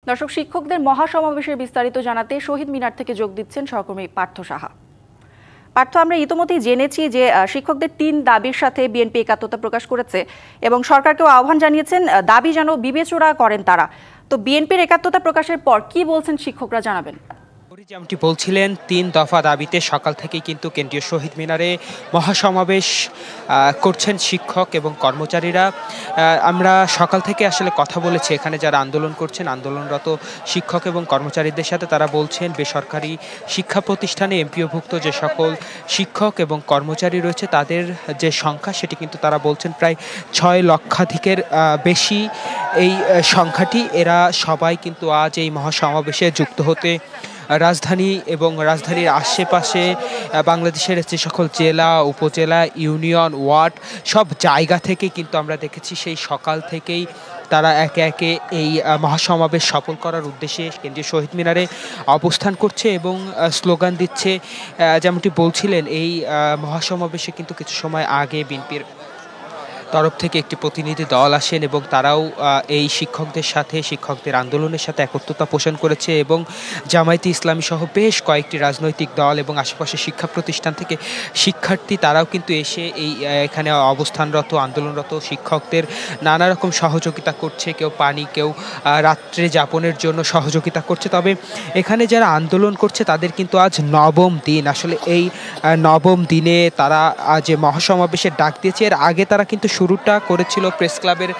দর্শক, শিক্ষকদের মহাসমাবেশের বিস্তারিত জানাতে শহীদ মিনার থেকে যোগ দিচ্ছেন সহকর্মী পার্থ সাহা। পার্থ, আমরা ইতিমধ্যেই জেনেছি যে শিক্ষকদের ৩ দাবির সাথে বিএনপি একাত্মতা প্রকাশ করেছে এবং সরকারকেও আহ্বান জানিয়েছেন দাবি যেন বিবেচনা করেন তারা। তো বিএনপির একাত্মতা প্রকাশের পর কি বলছেন শিক্ষকরা, জানাবেন। যেমনটি বলছিলেন, ৩ দফা দাবিতে সকাল থেকেই কিন্তু কেন্দ্রীয় শহীদ মিনারে মহাসমাবেশ করছেন শিক্ষক এবং কর্মচারীরা। আমরা সকাল থেকে আসলে কথা বলেছি এখানে যারা আন্দোলন করছেন, আন্দোলনরত শিক্ষক এবং কর্মচারীদের সাথে। তারা বলছেন বেসরকারি শিক্ষা প্রতিষ্ঠানে এমপিওভুক্ত যে সকল শিক্ষক এবং কর্মচারী রয়েছে তাদের যে সংখ্যা সেটি কিন্তু তারা বলছেন প্রায় ৬ লক্ষাধিকের বেশি এই সংখ্যাটি। এরা সবাই কিন্তু আজ এই মহাসমাবেশে যুক্ত হতে রাজধানী এবং রাজধানীর আশেপাশে বাংলাদেশের যে সকল জেলা, উপজেলা, ইউনিয়ন, ওয়ার্ড সব জায়গা থেকে কিন্তু আমরা দেখেছি সেই সকাল থেকেই তারা একে একে এই মহাসমাবেশ সফল করার উদ্দেশ্যে কেন্দ্রীয় শহীদ মিনারে অবস্থান করছে এবং স্লোগান দিচ্ছে। যেমনটি বলছিলেন, এই মহাসমাবেশে কিন্তু কিছু সময় আগে বিএনপির তরফ থেকে একটি প্রতিনিধি দল আসেন এবং তারাও এই শিক্ষকদের আন্দোলনের সাথে একত্রতা পোষণ করেছে এবং জামায়াতে ইসলামী সহ বেশ কয়েকটি রাজনৈতিক দল এবং আশেপাশের শিক্ষা প্রতিষ্ঠান থেকে শিক্ষার্থী তারাও কিন্তু এসে এখানে অবস্থানরত আন্দোলনরত শিক্ষকদের নানা রকম সহযোগিতা করছে। কেউ পানি, কেউ রাত্রে যাপনের জন্য সহযোগিতা করছে। তবে এখানে যারা আন্দোলন করছে তাদের কিন্তু আজ নবম দিন। আসলে এই নবম দিনে তারা যে মহাসমাবেশের ডাক দিয়েছে, এর আগে তারা কিন্তু শুরুটা করেছিল প্রেস ক্লাবের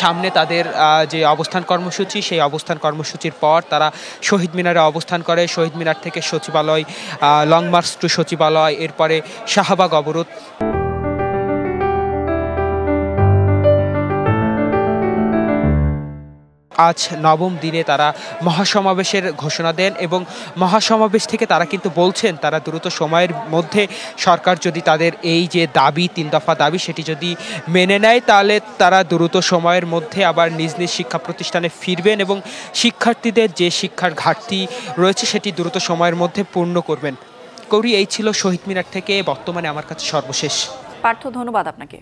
সামনে তাদের যে অবস্থান কর্মসূচি, সেই অবস্থান কর্মসূচির পর তারা শহীদ মিনারে অবস্থান করে। শহীদ মিনার থেকে সচিবালয়, লং মার্চ টু সচিবালয়, এরপরে শাহবাগ অবরোধ। আজ নবম দিনে তারা মহাসমাবেশের ঘোষণা দেন এবং মহাসমাবেশ থেকে তারা কিন্তু বলছেন তারা দ্রুত সময়ের মধ্যে সরকার যদি তাদের এই যে দাবি, ৩ দফা দাবি, সেটি যদি মেনে নেয় তাহলে তারা দ্রুত সময়ের মধ্যে আবার নিজ নিজ শিক্ষা প্রতিষ্ঠানে ফিরবেন এবং শিক্ষার্থীদের যে শিক্ষার ঘাটতি রয়েছে সেটি দ্রুত সময়ের মধ্যে পূর্ণ করবেন। কৌরি, এই ছিল শহীদ মিনার থেকে বর্তমানে আমার কাছে সর্বশেষ। পার্থ, ধন্যবাদ আপনাকে।